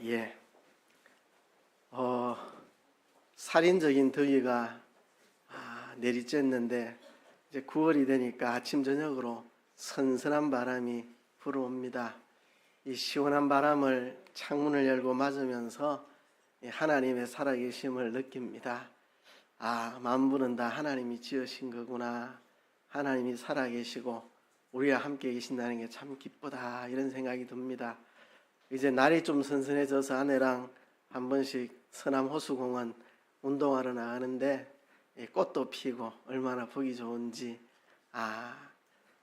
예. 살인적인 더위가 내리쬐는데 이제 9월이 되니까 아침 저녁으로 선선한 바람이 불어옵니다. 이 시원한 바람을 창문을 열고 맞으면서 하나님의 살아계심을 느낍니다. 만물은 다 하나님이 지으신 거구나. 하나님이 살아계시고 우리와 함께 계신다는 게 참 기쁘다, 이런 생각이 듭니다. 이제 날이 좀 선선해져서 아내랑 한 번씩 서남 호수공원 운동하러 나가는데 꽃도 피고 얼마나 보기 좋은지,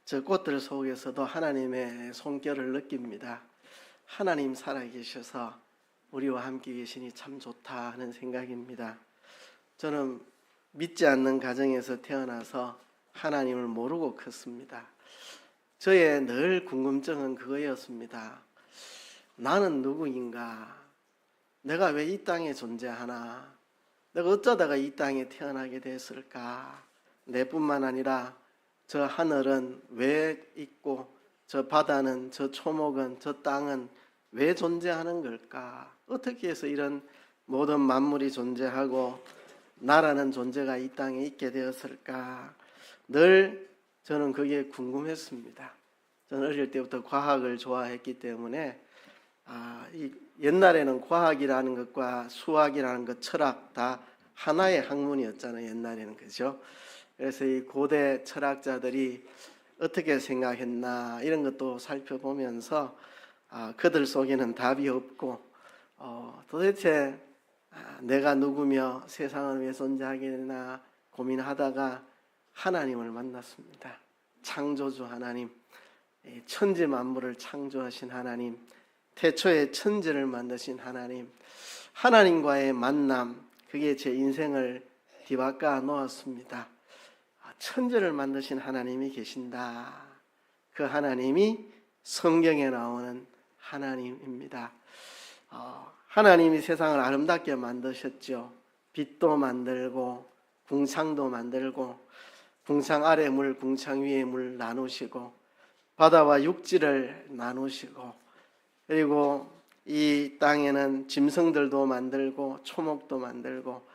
저 꽃들 속에서도 하나님의 손길을 느낍니다. 하나님 살아계셔서 우리와 함께 계시니 참 좋다 하는 생각입니다. 저는 믿지 않는 가정에서 태어나서 하나님을 모르고 컸습니다. 저의 늘 궁금증은 그거였습니다. 나는 누구인가? 내가 왜 이 땅에 존재하나? 내가 어쩌다가 이 땅에 태어나게 됐을까? 내뿐만 아니라 저 하늘은 왜 있고, 저 바다는, 저 초목은, 저 땅은 왜 존재하는 걸까? 어떻게 해서 이런 모든 만물이 존재하고 나라는 존재가 이 땅에 있게 되었을까? 늘 저는 그게 궁금했습니다. 저는 어릴 때부터 과학을 좋아했기 때문에 옛날에는 과학이라는 것과 수학이라는 것, 철학 다 하나의 학문이었잖아요. 옛날에는, 그죠? 그래서 이 고대 철학자들이 어떻게 생각했나 이런 것도 살펴보면서 그들 속에는 답이 없고, 도대체 내가 누구며 세상을 왜 존재하게 되나 고민하다가 하나님을 만났습니다. 창조주 하나님, 천지 만물을 창조하신 하나님, 태초에 천지를 만드신 하나님, 하나님과의 만남, 그게 제 인생을 뒤바꿔 놓았습니다. 천지를 만드신 하나님이 계신다. 그 하나님이 성경에 나오는 하나님입니다. 하나님이 세상을 아름답게 만드셨죠. 빛도 만들고 궁창도 만들고, 궁창 아래 물, 궁창 위에 물 나누시고, 바다와 육지를 나누시고, 그리고 이 땅에는 짐승들도 만들고 초목도 만들고,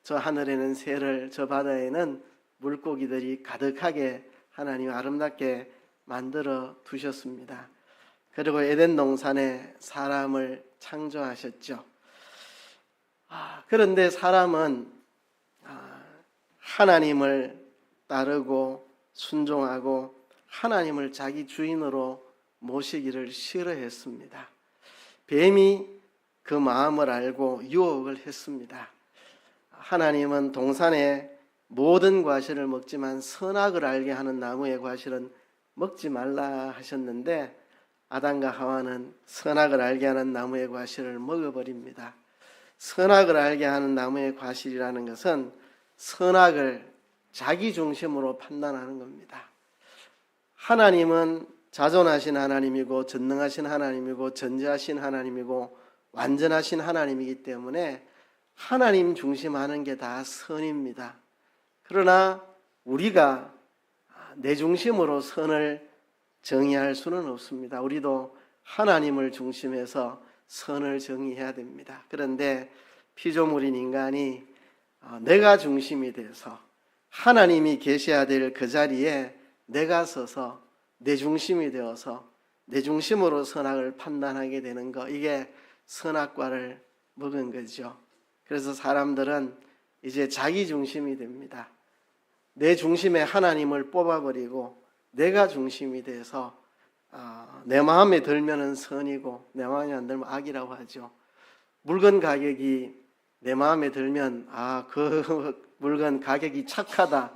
저 하늘에는 새를, 저 바다에는 물고기들이 가득하게 하나님 아름답게 만들어 두셨습니다. 그리고 에덴 동산에 사람을 창조하셨죠. 그런데 사람은 하나님을 따르고 순종하고 하나님을 자기 주인으로 모시기를 싫어했습니다. 뱀이 그 마음을 알고 유혹을 했습니다. 하나님은 동산의 모든 과실을 먹지만 선악을 알게 하는 나무의 과실은 먹지 말라 하셨는데, 아담과 하와는 선악을 알게 하는 나무의 과실을 먹어버립니다. 선악을 알게 하는 나무의 과실이라는 것은 선악을 자기 중심으로 판단하는 겁니다. 하나님은 자존하신 하나님이고 전능하신 하나님이고 전지하신 하나님이고 완전하신 하나님이기 때문에 하나님 중심하는 게 다 선입니다. 그러나 우리가 내 중심으로 선을 정의할 수는 없습니다. 우리도 하나님을 중심해서 선을 정의해야 됩니다. 그런데 피조물인 인간이 내가 중심이 돼서 하나님이 계셔야 될 그 자리에 내가 서서 내 중심이 되어서 내 중심으로 선악을 판단하게 되는 거, 이게 선악과를 먹은 거죠. 그래서 사람들은 이제 자기 중심이 됩니다. 내 중심에 하나님을 뽑아버리고 내가 중심이 돼서 내 마음에 들면은 선이고 내 마음에 안 들면 악이라고 하죠. 물건 가격이 내 마음에 들면 그 물건 가격이 착하다,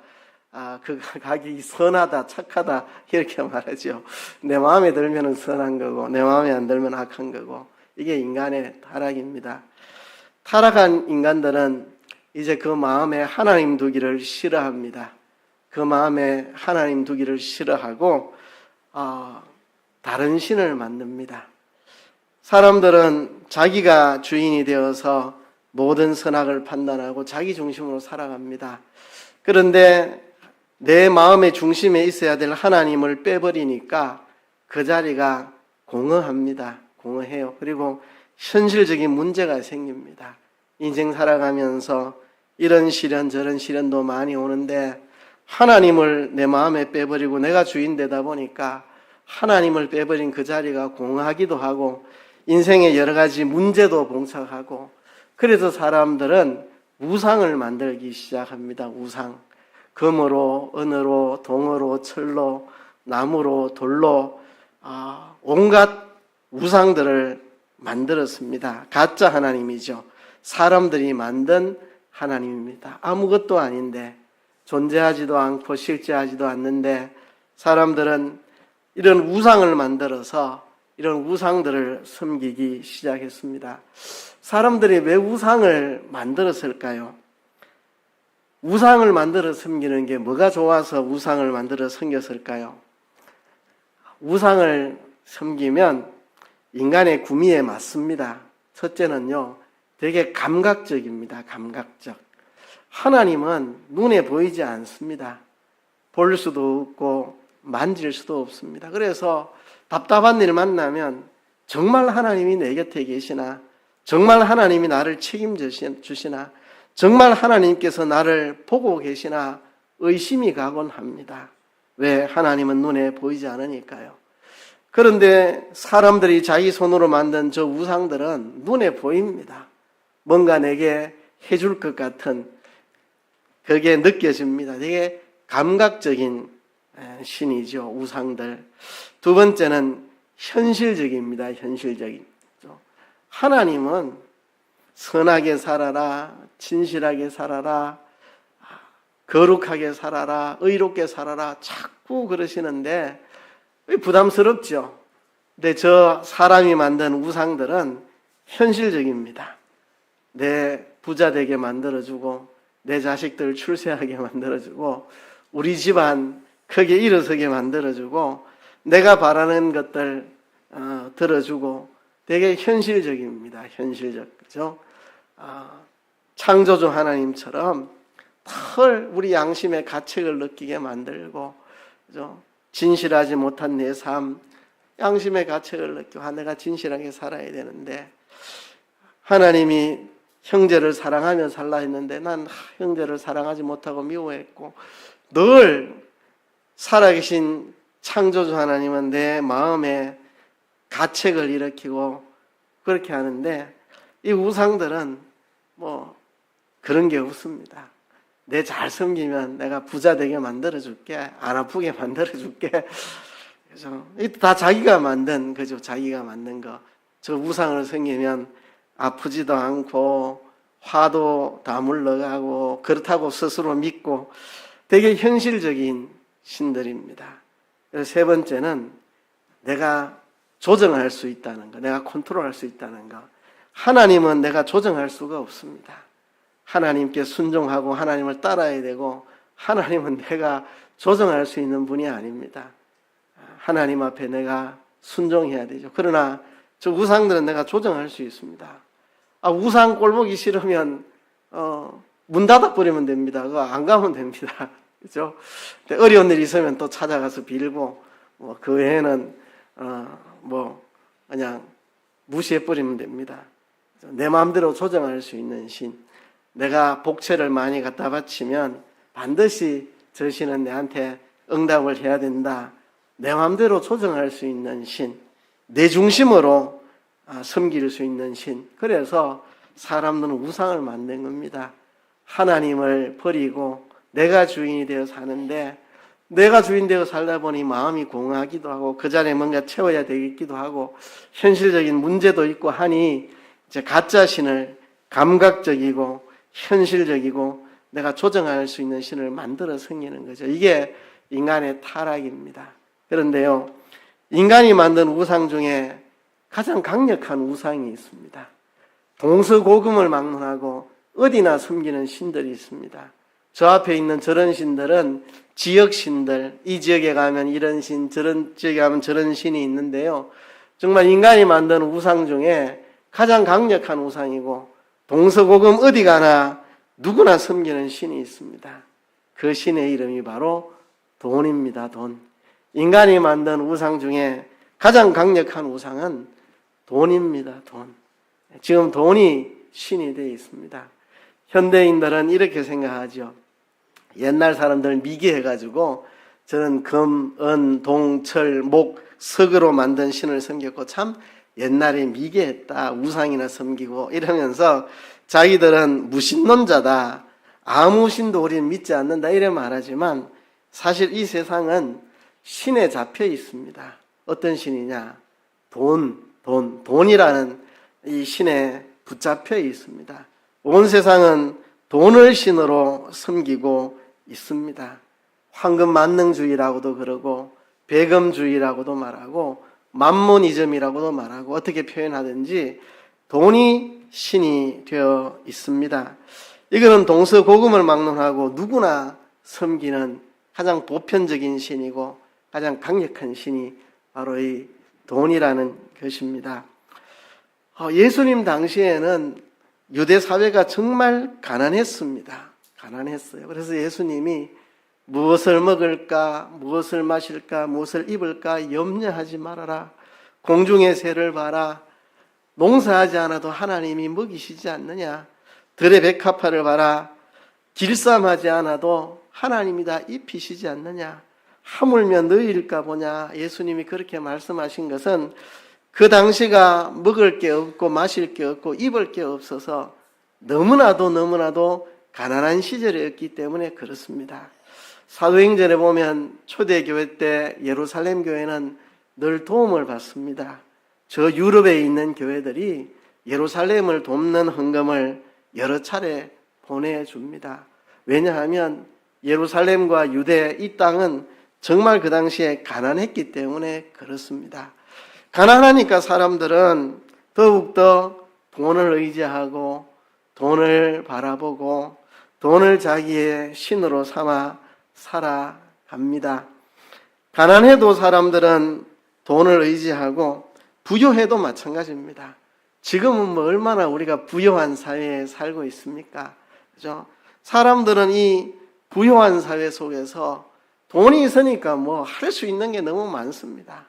그 가격이 선하다, 착하다, 이렇게 말하죠. 내 마음에 들면은 선한 거고 내 마음에 안 들면 악한 거고, 이게 인간의 타락입니다. 타락한 인간들은 이제 그 마음에 하나님 두기를 싫어합니다. 그 마음에 하나님 두기를 싫어하고 다른 신을 만듭니다. 사람들은 자기가 주인이 되어서 모든 선악을 판단하고 자기 중심으로 살아갑니다. 그런데 내 마음의 중심에 있어야 될 하나님을 빼버리니까 그 자리가 공허합니다. 공허해요. 그리고 현실적인 문제가 생깁니다. 인생 살아가면서 이런 시련 저런 시련도 많이 오는데 하나님을 내 마음에 빼버리고 내가 주인 되다 보니까 하나님을 빼버린 그 자리가 공허하기도 하고 인생의 여러 가지 문제도 봉착하고 그래서 사람들은 우상을 만들기 시작합니다. 우상. 금으로, 은으로, 동으로, 철로, 나무로, 돌로 온갖 우상들을 만들었습니다. 가짜 하나님이죠. 사람들이 만든 하나님입니다. 아무것도 아닌데 존재하지도 않고 실제하지도 않는데 사람들은 이런 우상을 만들어서 이런 우상들을 섬기기 시작했습니다. 사람들이 왜 우상을 만들었을까요? 우상을 만들어 섬기는 게 뭐가 좋아서 우상을 만들어 섬겼을까요? 우상을 섬기면 인간의 구미에 맞습니다. 첫째는요, 되게 감각적입니다. 감각적. 하나님은 눈에 보이지 않습니다. 볼 수도 없고 만질 수도 없습니다. 그래서 답답한 일 만나면 정말 하나님이 내 곁에 계시나, 정말 하나님이 나를 책임져 주시나, 정말 하나님께서 나를 보고 계시나 의심이 가곤 합니다. 왜? 하나님은 눈에 보이지 않으니까요. 그런데 사람들이 자기 손으로 만든 저 우상들은 눈에 보입니다. 뭔가 내게 해줄 것 같은 그게 느껴집니다. 되게 감각적인 신이죠. 우상들. 두 번째는 현실적입니다. 현실적인. 하나님은 선하게 살아라, 진실하게 살아라, 거룩하게 살아라, 의롭게 살아라 자꾸 그러시는데 부담스럽죠. 근데 저 사람이 만든 우상들은 현실적입니다. 내 부자 되게 만들어주고 내 자식들 출세하게 만들어주고 우리 집안 크게 일어서게 만들어주고 내가 바라는 것들 들어주고 되게 현실적입니다. 현실적. 그죠? 창조주 하나님처럼 늘 우리 양심의 가책을 느끼게 만들고, 그죠? 진실하지 못한 내 삶, 양심의 가책을 느끼고, 내가 진실하게 살아야 되는데, 하나님이 형제를 사랑하며 살라 했는데, 난 형제를 사랑하지 못하고 미워했고, 늘 살아계신 창조주 하나님은 내 마음에 가책을 일으키고, 그렇게 하는데, 이 우상들은 그런 게 없습니다. 내 잘 섬기면 내가 부자 되게 만들어줄게. 안 아프게 만들어줄게. 그죠? 다 자기가 만든, 그죠? 자기가 만든 거. 저 우상을 섬기면 아프지도 않고, 화도 다 물러가고, 그렇다고 스스로 믿고, 되게 현실적인 신들입니다. 그래서 세 번째는 내가 조정할 수 있다는 거. 내가 컨트롤할 수 있다는 거. 하나님은 내가 조정할 수가 없습니다. 하나님께 순종하고 하나님을 따라야 되고 하나님은 내가 조정할 수 있는 분이 아닙니다. 하나님 앞에 내가 순종해야 되죠. 그러나 저 우상들은 내가 조정할 수 있습니다. 우상 꼴 보기 싫으면 문 닫아버리면 됩니다. 그거 안 가면 됩니다. 그죠? 어려운 일 있으면 또 찾아가서 빌고 그 외에는 그냥 무시해버리면 됩니다. 내 마음대로 조정할 수 있는 신. 내가 복채를 많이 갖다 바치면 반드시 저 신은 내한테 응답을 해야 된다. 내 마음대로 조정할 수 있는 신. 내 중심으로 섬길 수 있는 신. 그래서 사람들은 우상을 만든 겁니다. 하나님을 버리고 내가 주인이 되어 사는데 내가 주인 되어 살다 보니 마음이 공허하기도 하고 그 자리에 뭔가 채워야 되겠기도 하고 현실적인 문제도 있고 하니 이제 가짜 신을 감각적이고 현실적이고 내가 조정할 수 있는 신을 만들어 섬기는 거죠. 이게 인간의 타락입니다. 그런데요, 인간이 만든 우상 중에 가장 강력한 우상이 있습니다. 동서고금을 막론하고 어디나 섬기는 신들이 있습니다. 저 앞에 있는 저런 신들은 지역 신들, 이 지역에 가면 이런 신, 저런 지역에 가면 저런 신이 있는데요. 정말 인간이 만든 우상 중에 가장 강력한 우상이고 동서고금 어디 가나 누구나 섬기는 신이 있습니다. 그 신의 이름이 바로 돈입니다. 돈. 인간이 만든 우상 중에 가장 강력한 우상은 돈입니다. 돈. 지금 돈이 신이 되어 있습니다. 현대인들은 이렇게 생각하죠. 옛날 사람들 미개해가지고 저는 금, 은, 동, 철, 목, 석으로 만든 신을 섬겼고 참 옛날에 미개했다. 우상이나 섬기고 이러면서 자기들은 무신론자다. 아무 신도 우리는 믿지 않는다. 이래 말하지만 사실 이 세상은 신에 잡혀 있습니다. 어떤 신이냐? 돈이라는 이 신에 붙잡혀 있습니다. 온 세상은 돈을 신으로 섬기고 있습니다. 황금만능주의라고도 그러고 배금주의라고도 말하고 만모니즘이라고도 말하고 어떻게 표현하든지 돈이 신이 되어 있습니다. 이거는 동서고금을 막론하고 누구나 섬기는 가장 보편적인 신이고 가장 강력한 신이 바로 이 돈이라는 것입니다. 예수님 당시에는 유대 사회가 정말 가난했습니다. 가난했어요. 그래서 예수님이 무엇을 먹을까, 무엇을 마실까, 무엇을 입을까 염려하지 말아라. 공중의 새를 봐라. 농사하지 않아도 하나님이 먹이시지 않느냐. 들의 백합화를 봐라. 길쌈하지 않아도 하나님이 다 입히시지 않느냐. 하물며 너희일까 보냐. 예수님이 그렇게 말씀하신 것은 그 당시가 먹을 게 없고 마실 게 없고 입을 게 없어서 너무나도 가난한 시절이었기 때문에 그렇습니다. 사도행전에 보면 초대교회 때 예루살렘 교회는 늘 도움을 받습니다. 저 유럽에 있는 교회들이 예루살렘을 돕는 헌금을 여러 차례 보내줍니다. 왜냐하면 예루살렘과 유대 이 땅은 정말 그 당시에 가난했기 때문에 그렇습니다. 가난하니까 사람들은 더욱더 돈을 의지하고 돈을 바라보고 돈을 자기의 신으로 삼아 살아갑니다. 가난해도 사람들은 돈을 의지하고 부유해도 마찬가지입니다. 지금은 뭐 얼마나 우리가 부유한 사회에 살고 있습니까? 그죠? 사람들은 이 부유한 사회 속에서 돈이 있으니까 뭐 할 수 있는 게 너무 많습니다.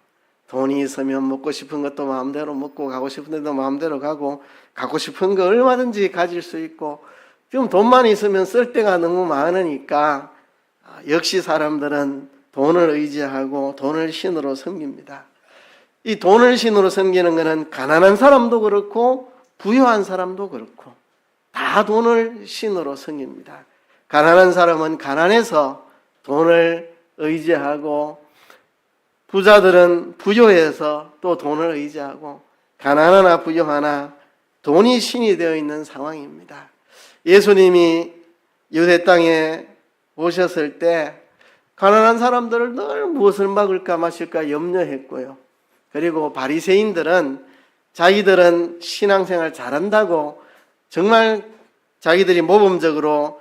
돈이 있으면 먹고 싶은 것도 마음대로 먹고 가고 싶은 데도 마음대로 가고 갖고 싶은 거 얼마든지 가질 수 있고 지금 돈만 있으면 쓸 데가 너무 많으니까 역시 사람들은 돈을 의지하고 돈을 신으로 섬깁니다. 이 돈을 신으로 섬기는 것은 가난한 사람도 그렇고 부유한 사람도 그렇고 다 돈을 신으로 섬깁니다. 가난한 사람은 가난해서 돈을 의지하고 부자들은 부유해서 또 돈을 의지하고 가난하나 부유하나 돈이 신이 되어 있는 상황입니다. 예수님이 유대 땅에 오셨을 때 가난한 사람들을 늘 무엇을 먹을까 마실까 염려했고요. 그리고 바리새인들은 자기들은 신앙생활 잘한다고 정말 자기들이 모범적으로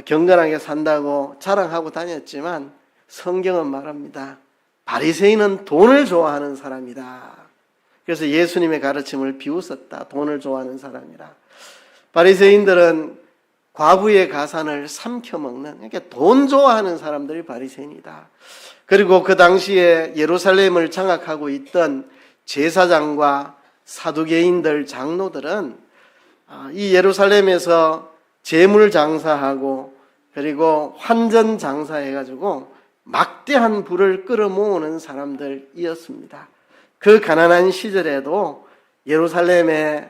경건하게 산다고 자랑하고 다녔지만 성경은 말합니다. 바리새인은 돈을 좋아하는 사람이다. 그래서 예수님의 가르침을 비웃었다. 돈을 좋아하는 사람이라. 바리새인들은 과부의 가산을 삼켜먹는, 그러니까 돈 좋아하는 사람들이 바리새인이다. 그리고 그 당시에 예루살렘을 장악하고 있던 제사장과 사두개인들, 장로들은 이 예루살렘에서 재물 장사하고 그리고 환전 장사해가지고 막대한 부를 끌어모으는 사람들이었습니다. 그 가난한 시절에도 예루살렘의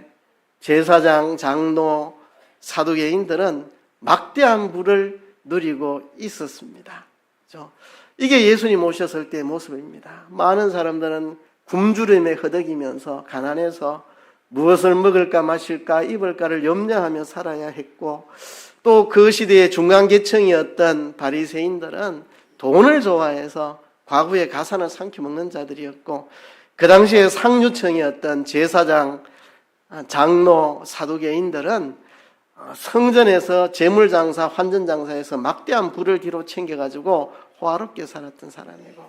제사장, 장로, 사두개인들은 막대한 부를 누리고 있었습니다. 그렇죠? 이게 예수님 오셨을 때의 모습입니다. 많은 사람들은 굶주림에 허덕이면서 가난해서 무엇을 먹을까 마실까 입을까를 염려하며 살아야 했고 또 그 시대의 중간계층이었던 바리새인들은 돈을 좋아해서 과부의 가산을 삼켜먹는 자들이었고 그 당시에 상류층이었던 제사장, 장로, 사두개인들은 성전에서 재물장사, 환전장사에서 막대한 부를 뒤로 챙겨가지고 호화롭게 살았던 사람이고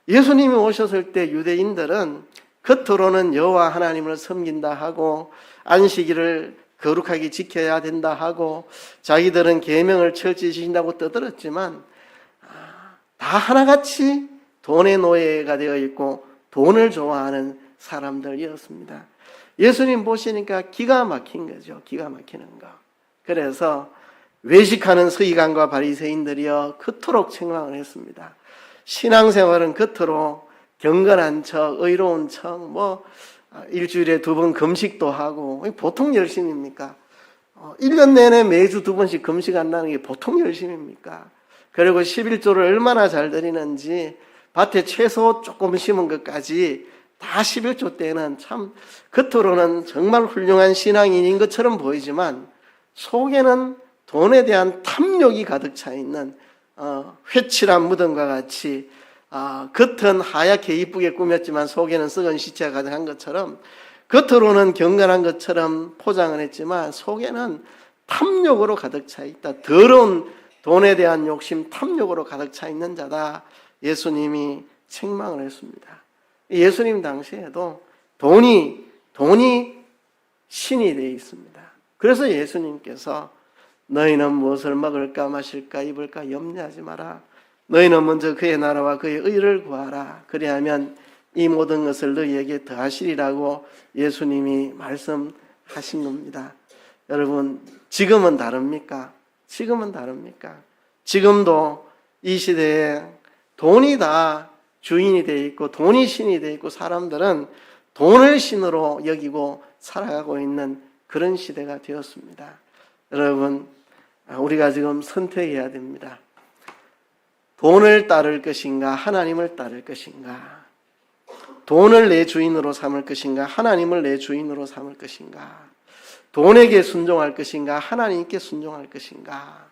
예수님이 오셨을 때 유대인들은 겉으로는 여호와 하나님을 섬긴다 하고 안식일을 거룩하게 지켜야 된다 하고 자기들은 계명을 철저히 지킨다고 떠들었지만 다 하나같이 돈의 노예가 되어 있고 돈을 좋아하는 사람들이었습니다. 예수님 보시니까 기가 막힌 거죠. 기가 막히는 거. 그래서 외식하는 서기관과 바리새인들이여 그토록 책망을 했습니다. 신앙생활은 겉으로 경건한 척, 의로운 척, 일주일에 2번 금식도 하고, 보통 열심입니까? 1년 내내 매주 2번씩 금식한다는 게 보통 열심입니까? 그리고 11조를 얼마나 잘 드리는지, 밭에 채소 조금 심은 것까지 다 11조 때는 참 겉으로는 정말 훌륭한 신앙인인 것처럼 보이지만 속에는 돈에 대한 탐욕이 가득 차 있는 회칠한 무덤과 같이 겉은 하얗게 이쁘게 꾸몄지만 속에는 썩은 시체가 가득한 것처럼 겉으로는 경건한 것처럼 포장을 했지만 속에는 탐욕으로 가득 차 있다. 더러운 돈에 대한 욕심, 탐욕으로 가득 차 있는 자다. 예수님이 책망을 했습니다. 예수님 당시에도 돈이 신이 되어 있습니다. 그래서 예수님께서 너희는 무엇을 먹을까 마실까 입을까 염려하지 마라. 너희는 먼저 그의 나라와 그의 의를 구하라. 그리하면 이 모든 것을 너희에게 더하시리라고 예수님이 말씀하신 겁니다. 여러분, 지금은 다릅니까? 지금은 다릅니까? 지금도 이 시대에 돈이 다 주인이 되어 있고 돈이 신이 되어 있고 사람들은 돈을 신으로 여기고 살아가고 있는 그런 시대가 되었습니다. 여러분, 우리가 지금 선택해야 됩니다. 돈을 따를 것인가 하나님을 따를 것인가, 돈을 내 주인으로 삼을 것인가 하나님을 내 주인으로 삼을 것인가, 돈에게 순종할 것인가 하나님께 순종할 것인가,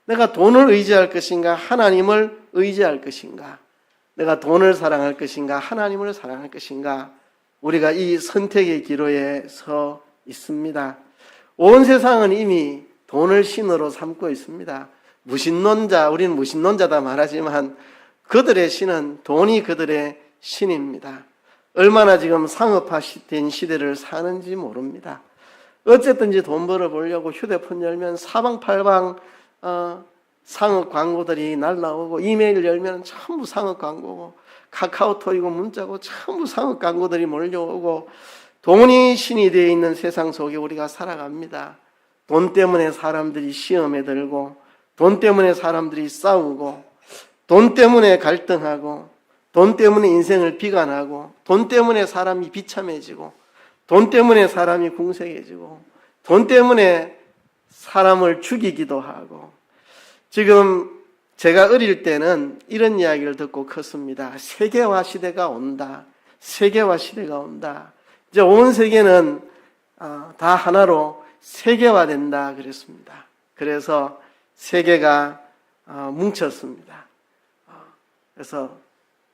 내가 돈을 의지할 것인가 하나님을 의지할 것인가, 내가 돈을 사랑할 것인가 하나님을 사랑할 것인가, 우리가 이 선택의 기로에 서 있습니다. 온 세상은 이미 돈을 신으로 삼고 있습니다. 무신론자, 우리는 무신론자다 말하지만 그들의 신은 돈이 그들의 신입니다. 얼마나 지금 상업화된 시대를 사는지 모릅니다. 어쨌든지 돈 벌어보려고 휴대폰 열면 사방팔방 상업 광고들이 날라오고, 이메일 열면 전부 상업 광고고, 카카오톡이고 문자고 전부 상업 광고들이 몰려오고, 돈이 신이 되어 있는 세상 속에 우리가 살아갑니다. 돈 때문에 사람들이 시험에 들고, 돈 때문에 사람들이 싸우고, 돈 때문에 갈등하고, 돈 때문에 인생을 비관하고, 돈 때문에 사람이 비참해지고, 돈 때문에 사람이 궁색해지고, 돈 때문에 사람을 죽이기도 하고. 지금 제가 어릴 때는 이런 이야기를 듣고 컸습니다. 세계화 시대가 온다. 세계화 시대가 온다. 이제 온 세계는 다 하나로 세계화된다 그랬습니다. 그래서 세계가 뭉쳤습니다. 그래서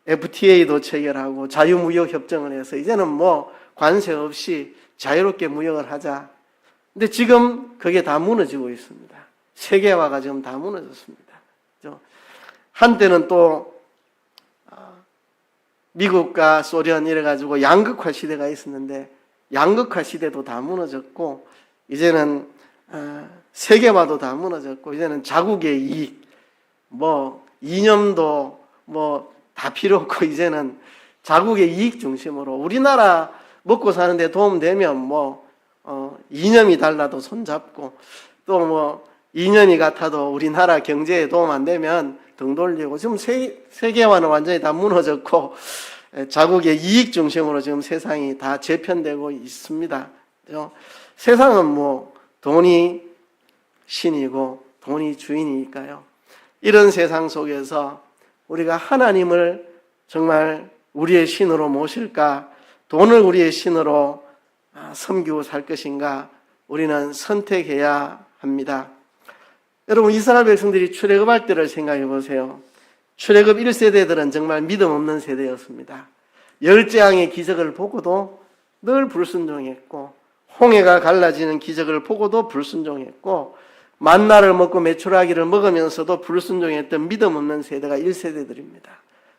FTA도 체결하고 자유무역 협정을 해서 이제는 관세 없이 자유롭게 무역을 하자. 근데 지금 그게 다 무너지고 있습니다. 세계화가 지금 다 무너졌습니다. 한때는 또 미국과 소련 이래가지고 양극화 시대가 있었는데 양극화 시대도 다 무너졌고, 이제는 세계화도 다 무너졌고, 이제는 자국의 이익, 이념도 다 필요 없고, 이제는 자국의 이익 중심으로 우리나라 먹고 사는데 도움되면 이념이 달라도 손잡고, 또 이념이 같아도 우리나라 경제에 도움 안 되면 등 돌리고, 지금 세계화는 완전히 다 무너졌고 자국의 이익 중심으로 지금 세상이 다 재편되고 있습니다. 세상은 돈이 신이고 돈이 주인이니까요. 이런 세상 속에서 우리가 하나님을 정말 우리의 신으로 모실까, 돈을 우리의 신으로 섬기고 살 것인가, 우리는 선택해야 합니다. 여러분, 이스라엘 백성들이 출애굽할 때를 생각해 보세요. 출애굽 1세대들은 정말 믿음 없는 세대였습니다. 열재앙의 기적을 보고도 늘 불순종했고, 홍해가 갈라지는 기적을 보고도 불순종했고, 만나를 먹고 메추라기를 먹으면서도 불순종했던 믿음 없는 세대가 1세대들입니다.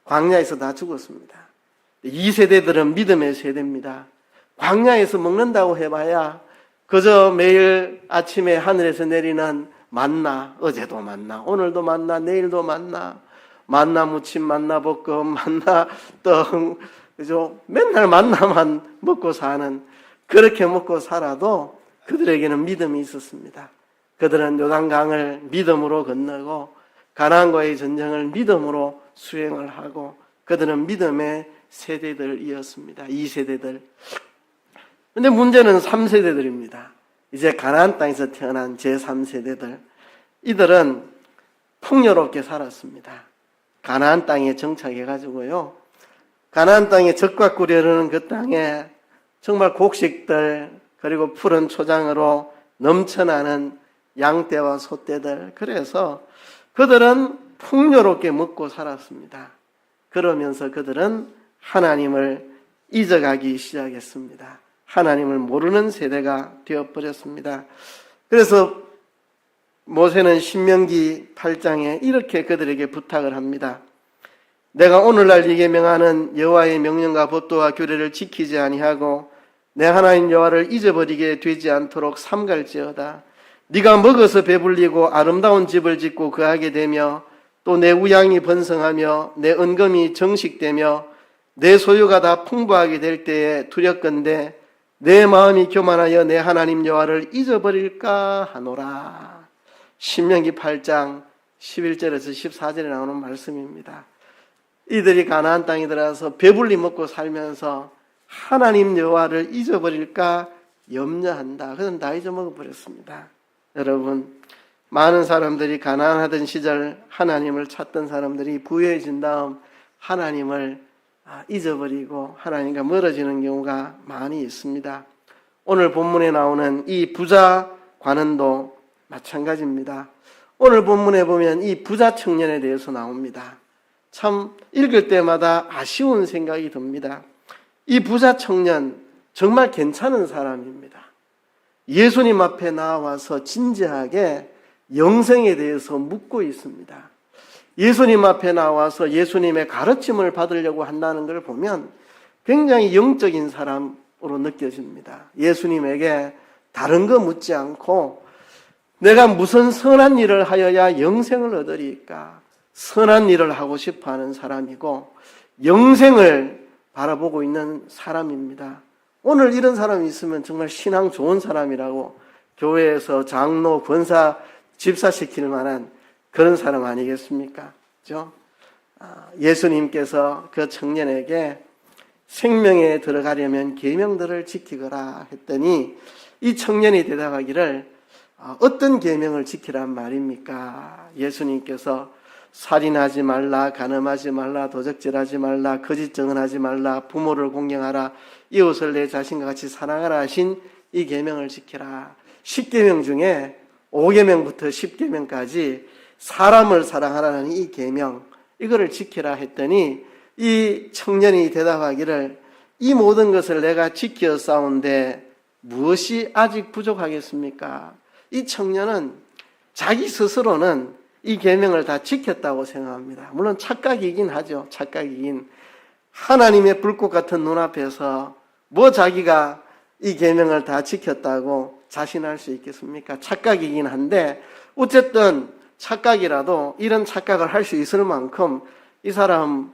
광야에서 다 죽었습니다. 2세대들은 믿음의 세대입니다. 광야에서 먹는다고 해봐야 그저 매일 아침에 하늘에서 내리는 만나, 어제도 만나, 오늘도 만나, 내일도 만나, 만나 무침, 만나 볶음, 만나 떡, 그죠? 맨날 만나만 먹고 사는 그렇게 먹고 살아도 그들에게는 믿음이 있었습니다. 그들은 요단강을 믿음으로 건너고 가나안과의 전쟁을 믿음으로 수행을 하고 그들은 믿음의 세대들이었습니다. 2세대들. 근데 문제는 3세대들입니다. 이제 가나안 땅에서 태어난 제3세대들. 이들은 풍요롭게 살았습니다. 가나안 땅에 정착해가지고요. 가나안 땅에 젖과 꿀이 흐르는 그 땅에 정말 곡식들 그리고 푸른 초장으로 넘쳐나는 양떼와 소떼들. 그래서 그들은 풍요롭게 먹고 살았습니다. 그러면서 그들은 하나님을 잊어가기 시작했습니다. 하나님을 모르는 세대가 되어버렸습니다. 그래서 모세는 신명기 8장에 이렇게 그들에게 부탁을 합니다. 내가 오늘날 네게 명하는 여호와의 명령과 법도와 규례를 지키지 아니하고 내 하나님 여호와를 잊어버리게 되지 않도록 삼갈지어다. 네가 먹어서 배불리고 아름다운 집을 짓고 거하게 되며 또 내 우양이 번성하며 내 은금이 정식되며 내 소유가 다 풍부하게 될 때에 두렵건대 내 마음이 교만하여 내 하나님 여호와를 잊어버릴까 하노라. 신명기 8장 11절에서 14절에 나오는 말씀입니다. 이들이 가나안 땅에 들어가서 배불리 먹고 살면서 하나님 여호와를 잊어버릴까 염려한다. 그래서 다 잊어먹어버렸습니다. 여러분, 많은 사람들이 가난하던 시절 하나님을 찾던 사람들이 부유해진 다음 하나님을 잊어버리고 하나님과 멀어지는 경우가 많이 있습니다. 오늘 본문에 나오는 이 부자 관원도 마찬가지입니다. 오늘 본문에 보면 이 부자 청년에 대해서 나옵니다. 참 읽을 때마다 아쉬운 생각이 듭니다. 이 부자 청년 정말 괜찮은 사람입니다. 예수님 앞에 나와서 진지하게 영생에 대해서 묻고 있습니다. 예수님 앞에 나와서 예수님의 가르침을 받으려고 한다는 걸 보면 굉장히 영적인 사람으로 느껴집니다. 예수님에게 다른 거 묻지 않고 내가 무슨 선한 일을 하여야 영생을 얻으리까? 선한 일을 하고 싶어 하는 사람이고 영생을 바라보고 있는 사람입니다. 오늘 이런 사람이 있으면 정말 신앙 좋은 사람이라고 교회에서 장로, 권사, 집사시킬 만한 그런 사람 아니겠습니까? 그렇죠? 예수님께서 그 청년에게 생명에 들어가려면 계명들을 지키거라 했더니 이 청년이 대답하기를 어떤 계명을 지키란 말입니까? 예수님께서 살인하지 말라, 간음하지 말라, 도적질하지 말라, 거짓 증언하지 말라, 부모를 공경하라, 이웃을 내 자신과 같이 사랑하라 하신 이 계명을 지키라. 10계명 중에 5계명부터 10계명까지 사람을 사랑하라는 이 계명, 이거를 지키라 했더니 이 청년이 대답하기를 이 모든 것을 내가 지켜 싸운데 무엇이 아직 부족하겠습니까? 이 청년은 자기 스스로는 이 계명을 다 지켰다고 생각합니다. 물론 착각이긴 하죠. 착각이긴. 하나님의 불꽃 같은 눈앞에서 뭐 자기가 이 계명을 다 지켰다고 자신할 수 있겠습니까? 착각이긴 한데 어쨌든 착각이라도 이런 착각을 할 수 있을 만큼 이 사람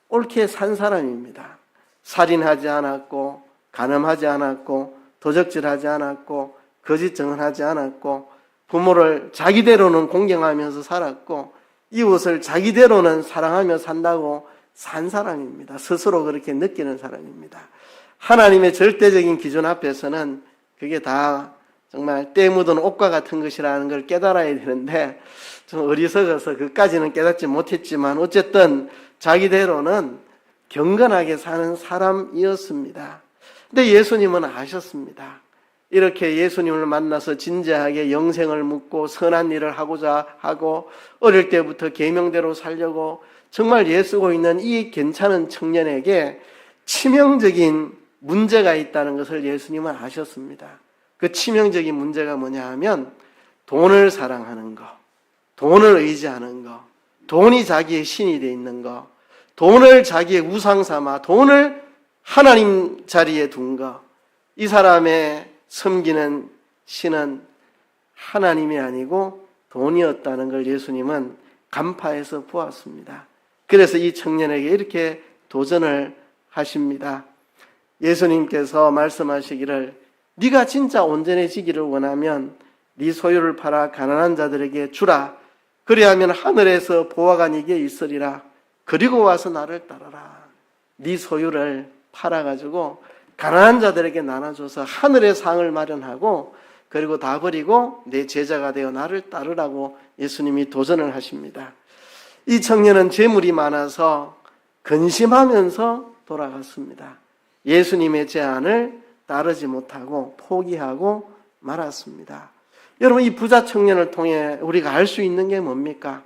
옳게 산 사람입니다. 살인하지 않았고 간음하지 않았고 도적질하지 않았고 거짓 증언하지 않았고 부모를 자기대로는 공경하면서 살았고 이웃을 자기대로는 사랑하며 산다고 산 사람입니다. 스스로 그렇게 느끼는 사람입니다. 하나님의 절대적인 기준 앞에서는 그게 다 정말 때 묻은 옷과 같은 것이라는 걸 깨달아야 되는데 좀 어리석어서 그까지는 깨닫지 못했지만 어쨌든 자기대로는 경건하게 사는 사람이었습니다. 근데 예수님은 아셨습니다. 이렇게 예수님을 만나서 진지하게 영생을 묻고 선한 일을 하고자 하고 어릴 때부터 계명대로 살려고 정말 애쓰고 있는 이 괜찮은 청년에게 치명적인 문제가 있다는 것을 예수님은 아셨습니다. 그 치명적인 문제가 뭐냐 하면 돈을 사랑하는 거, 돈을 의지하는 거, 돈이 자기의 신이 돼 있는 거, 돈을 자기의 우상 삼아 돈을 하나님 자리에 둔 거, 이 사람의 섬기는 신은 하나님이 아니고 돈이었다는 걸 예수님은 간파해서 보았습니다. 그래서 이 청년에게 이렇게 도전을 하십니다. 예수님께서 말씀하시기를 네가 진짜 온전해지기를 원하면 네 소유를 팔아 가난한 자들에게 주라. 그리하면 하늘에서 보화가 네게 있으리라. 그리고 와서 나를 따르라. 네 소유를 팔아가지고 가난한 자들에게 나눠줘서 하늘의 상을 마련하고 그리고 다 버리고 내 제자가 되어 나를 따르라고 예수님이 도전을 하십니다. 이 청년은 재물이 많아서 근심하면서 돌아갔습니다. 예수님의 제안을 따르지 못하고 포기하고 말았습니다. 여러분, 이 부자 청년을 통해 우리가 알 수 있는 게 뭡니까?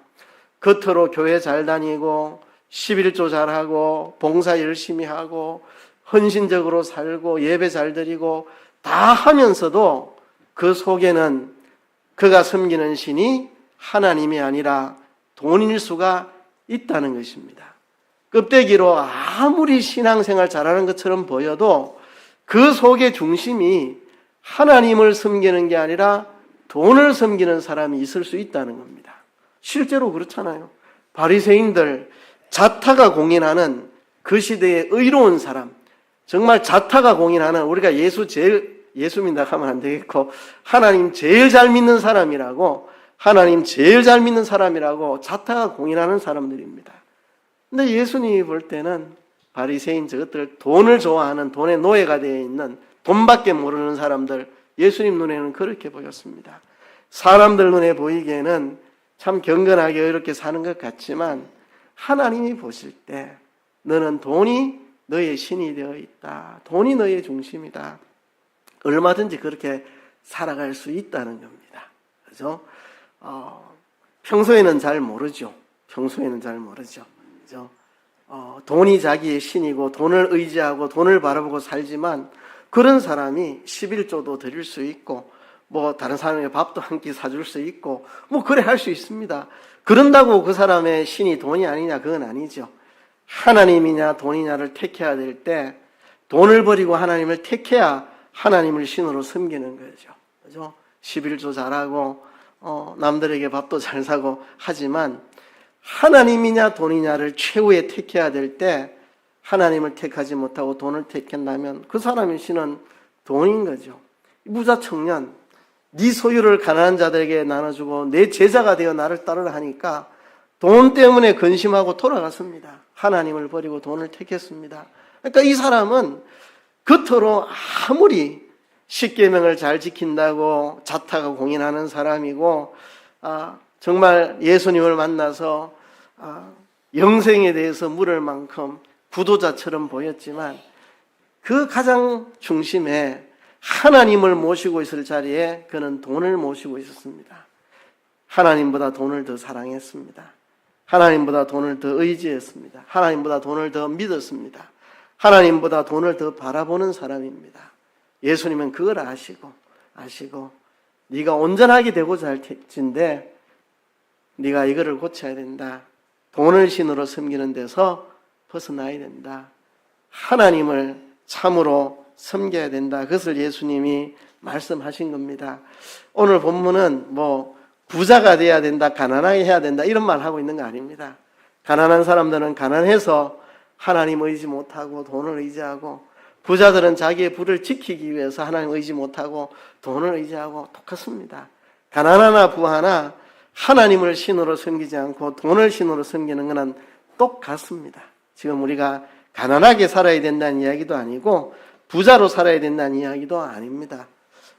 겉으로 교회 잘 다니고 11조 잘하고 봉사 열심히 하고 헌신적으로 살고 예배 잘 드리고 다 하면서도 그 속에는 그가 섬기는 신이 하나님이 아니라 돈일 수가 있다는 것입니다. 껍데기로 아무리 신앙생활 잘하는 것처럼 보여도 그 속의 중심이 하나님을 섬기는 게 아니라 돈을 섬기는 사람이 있을 수 있다는 겁니다. 실제로 그렇잖아요. 바리새인들, 자타가 공인하는 그 시대의 의로운 사람, 정말 자타가 공인하는, 우리가 예수 믿는다고 하면 안 되겠고 하나님 제일 잘 믿는 사람이라고, 하나님 제일 잘 믿는 사람이라고 자타가 공인하는 사람들입니다. 근데 예수님이 볼 때는 바리새인, 저것들 돈을 좋아하는, 돈의 노예가 되어 있는, 돈밖에 모르는 사람들, 예수님 눈에는 그렇게 보였습니다. 사람들 눈에 보이기에는 참 경건하게 이렇게 사는 것 같지만 하나님이 보실 때 너는 돈이 너의 신이 되어 있다. 돈이 너의 중심이다. 얼마든지 그렇게 살아갈 수 있다는 겁니다. 그죠? 평소에는 잘 모르죠. 그죠? 돈이 자기의 신이고 돈을 의지하고 돈을 바라보고 살지만 그런 사람이 11조도 드릴 수 있고 다른 사람에게 밥도 한 끼 사줄 수 있고 그래 할 수 있습니다. 그런다고 그 사람의 신이 돈이 아니냐? 그건 아니죠. 하나님이냐 돈이냐를 택해야 될 때 돈을 버리고 하나님을 택해야 하나님을 신으로 섬기는 거죠. 그죠? 11조 잘하고 남들에게 밥도 잘 사고 하지만 하나님이냐 돈이냐를 최후에 택해야 될 때 하나님을 택하지 못하고 돈을 택한다면 그 사람의 신은 돈인 거죠. 부자 청년, 네 소유를 가난한 자들에게 나눠주고 내 제자가 되어 나를 따르라 하니까 돈 때문에 근심하고 돌아갔습니다. 하나님을 버리고 돈을 택했습니다. 그러니까 이 사람은 겉으로 아무리 십계명을 잘 지킨다고 자타가 공인하는 사람이고 정말 예수님을 만나서 영생에 대해서 물을 만큼 구도자처럼 보였지만 그 가장 중심에 하나님을 모시고 있을 자리에 그는 돈을 모시고 있었습니다. 하나님보다 돈을 더 사랑했습니다. 하나님보다 돈을 더 의지했습니다. 하나님보다 돈을 더 믿었습니다. 하나님보다 돈을 더 바라보는 사람입니다. 예수님은 그걸 아시고 네가 온전하게 되고자 할 텐데 네가 이거를 고쳐야 된다. 돈을 신으로 섬기는 데서 벗어나야 된다. 하나님을 참으로 섬겨야 된다. 그것을 예수님이 말씀하신 겁니다. 오늘 본문은 부자가 돼야 된다, 가난하게 해야 된다 이런 말 하고 있는 거 아닙니다. 가난한 사람들은 가난해서 하나님 의지 못하고 돈을 의지하고, 부자들은 자기의 부를 지키기 위해서 하나님 의지 못하고 돈을 의지하고 똑같습니다. 가난하나 부하나 하나님을 신으로 섬기지 않고 돈을 신으로 섬기는 것은 똑같습니다. 지금 우리가 가난하게 살아야 된다는 이야기도 아니고 부자로 살아야 된다는 이야기도 아닙니다.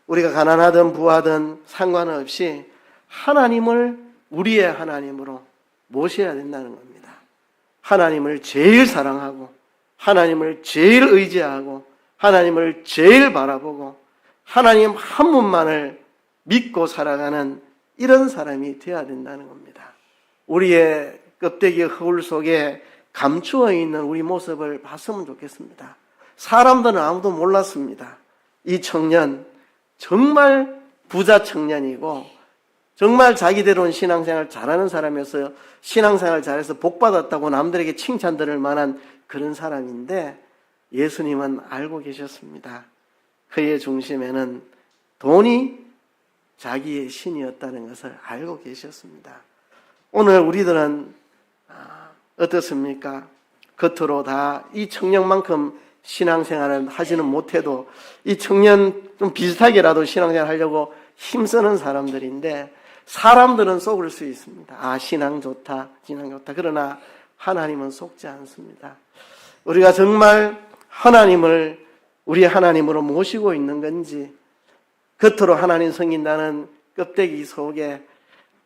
우리가 가난하든 부하든 상관없이 하나님을 우리의 하나님으로 모셔야 된다는 겁니다. 하나님을 제일 사랑하고 하나님을 제일 의지하고 하나님을 제일 바라보고 하나님 한 분만을 믿고 살아가는 이런 사람이 되어야 된다는 겁니다. 우리의 껍데기 허울 속에 감추어 있는 우리 모습을 봤으면 좋겠습니다. 사람들은 아무도 몰랐습니다. 이 청년 정말 부자 청년이고 정말 자기대로는 신앙생활 잘하는 사람이어서 신앙생활 잘해서 복받았다고 남들에게 칭찬 들을 만한 그런 사람인데 예수님은 알고 계셨습니다. 그의 중심에는 돈이 자기의 신이었다는 것을 알고 계셨습니다. 오늘 우리들은 어떻습니까? 겉으로 다 이 청년만큼 신앙생활을 하지는 못해도 이 청년 좀 비슷하게라도 신앙생활 하려고 힘쓰는 사람들인데 사람들은 속을 수 있습니다. 아, 신앙 좋다, 신앙 좋다. 그러나 하나님은 속지 않습니다. 우리가 정말 하나님을 우리 하나님으로 모시고 있는 건지, 겉으로 하나님 섬긴다는 껍데기 속에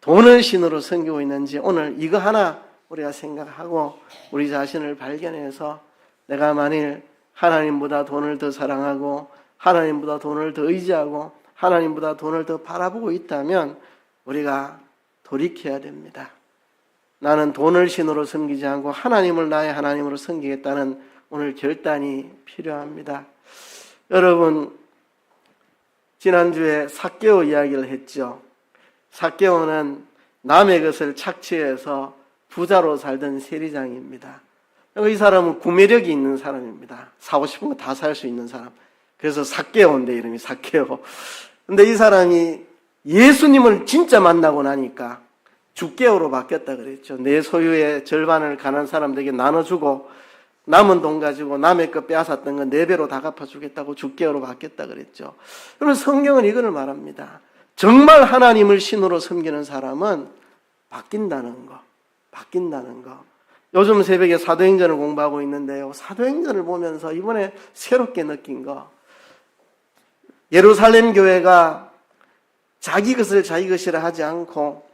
돈을 신으로 섬기고 있는지, 오늘 이거 하나 우리가 생각하고 우리 자신을 발견해서 내가 만일 하나님보다 돈을 더 사랑하고 하나님보다 돈을 더 의지하고 하나님보다 돈을 더 바라보고 있다면 우리가 돌이켜야 됩니다. 나는 돈을 신으로 섬기지 않고 하나님을 나의 하나님으로 섬기겠다는 오늘 결단이 필요합니다. 여러분, 지난주에 삭개오 이야기를 했죠. 삭개오는 남의 것을 착취해서 부자로 살던 세리장입니다. 이 사람은 구매력이 있는 사람입니다. 사고 싶은 거 다 살 수 있는 사람. 그래서 삭개오인데 이름이 삭개오. 근데 이 사람이 예수님을 진짜 만나고 나니까 주개오로 바뀌었다 그랬죠. 내 소유의 절반을 가난한 사람들에게 나눠주고 남은 돈 가지고 남의 것 빼앗았던 건 4배로 다 갚아주겠다고 주개오로 바뀌었다 그랬죠. 그러면 성경은 이걸 말합니다. 정말 하나님을 신으로 섬기는 사람은 바뀐다는 거. 요즘 새벽에 사도행전을 공부하고 있는데요. 사도행전을 보면서 이번에 새롭게 느낀 거. 예루살렘 교회가 자기 것을 자기 것이라 하지 않고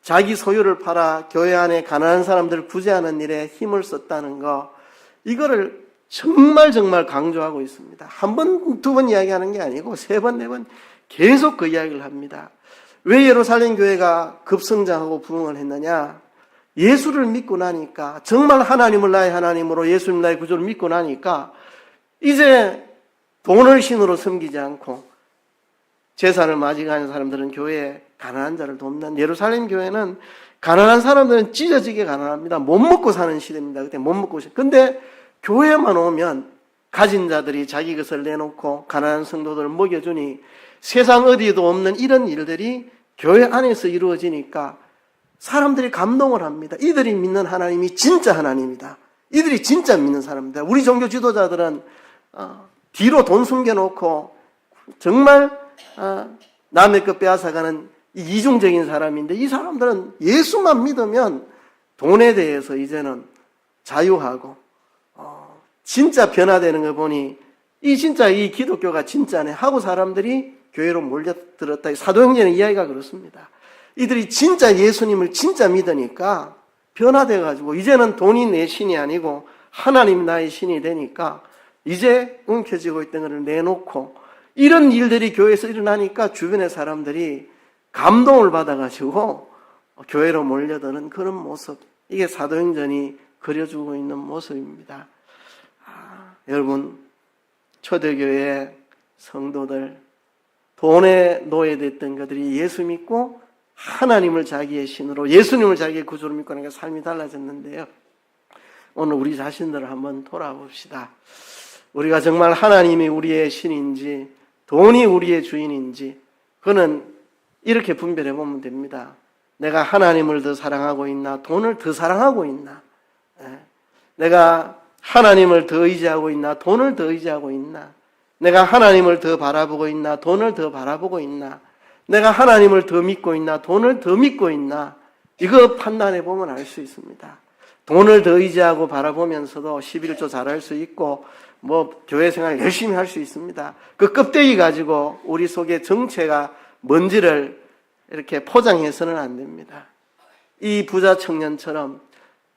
자기 소유를 팔아 교회 안에 가난한 사람들을 구제하는 일에 힘을 썼다는 거, 이거를 정말 강조하고 있습니다. 한 번, 두 번 이야기하는 게 아니고 3번, 4번 계속 그 이야기를 합니다. 왜 예루살렘 교회가 급성장하고 부흥을 했느냐? 예수를 믿고 나니까, 정말 하나님을 나의 하나님으로 예수님 나의 구주를 믿고 나니까 이제 돈을 신으로 섬기지 않고 재산을 마지가는 사람들은 교회에 가난한 자를 돕는, 예루살렘 교회는 가난한 사람들은 찢어지게 가난합니다. 못 먹고 사는 시대입니다. 그때 못 먹고 근데 교회만 오면 가진 자들이 자기 것을 내놓고 가난한 성도들을 먹여주니 세상 어디에도 없는 이런 일들이 교회 안에서 이루어지니까 사람들이 감동을 합니다. 이들이 믿는 하나님이 진짜 하나님이다. 이들이 진짜 믿는 사람이다. 우리 종교 지도자들은 뒤로 돈 숨겨놓고 정말 남의 것 빼앗아가는 이중적인 사람인데, 이 사람들은 예수만 믿으면 돈에 대해서 이제는 자유하고 진짜 변화되는 거 보니 진짜 이 기독교가 진짜네 하고 사람들이 교회로 몰려들었다. 사도행전의 이야기가 그렇습니다. 이들이 진짜 예수님을 진짜 믿으니까 변화돼가지고 이제는 돈이 내 신이 아니고 하나님 나의 신이 되니까 이제 움켜쥐고 있던 것을 내놓고, 이런 일들이 교회에서 일어나니까 주변의 사람들이 감동을 받아가지고 교회로 몰려드는 그런 모습, 이게 사도행전이 그려주고 있는 모습입니다. 여러분, 초대교회 성도들, 돈에 노예됐던 것들이 예수 믿고 하나님을 자기의 신으로, 예수님을 자기의 구주로 믿고 하니까 삶이 달라졌는데요. 오늘 우리 자신들을 한번 돌아봅시다. 우리가 정말 하나님이 우리의 신인지 돈이 우리의 주인인지, 그는 이렇게 분별해 보면 됩니다. 내가 하나님을 더 사랑하고 있나, 돈을 더 사랑하고 있나, 내가 하나님을 더 의지하고 있나, 돈을 더 의지하고 있나, 내가 하나님을 더 바라보고 있나, 돈을 더 바라보고 있나, 내가 하나님을 더 믿고 있나, 돈을 더 믿고 있나, 이거 판단해 보면 알 수 있습니다. 돈을 더 의지하고 바라보면서도 11조 잘할 수 있고 교회 생활 열심히 할 수 있습니다. 그 껍데기 가지고 우리 속에 정체가 뭔지를 이렇게 포장해서는 안 됩니다. 이 부자 청년처럼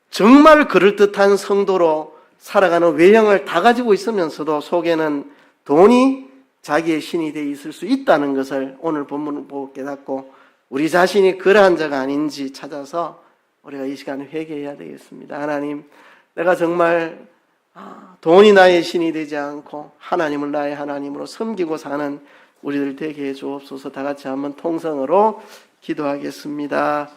정말 그럴듯한 성도로 살아가는 외형을 다 가지고 있으면서도 속에는 돈이 자기의 신이 되어 있을 수 있다는 것을 오늘 본문을 보고 깨닫고 우리 자신이 그러한 자가 아닌지 찾아서 우리가 이 시간에 회개해야 되겠습니다. 하나님, 내가 정말 돈이 나의 신이 되지 않고 하나님을 나의 하나님으로 섬기고 사는 우리들 되게 해 주옵소서. 다 같이 한번 통성으로 기도하겠습니다.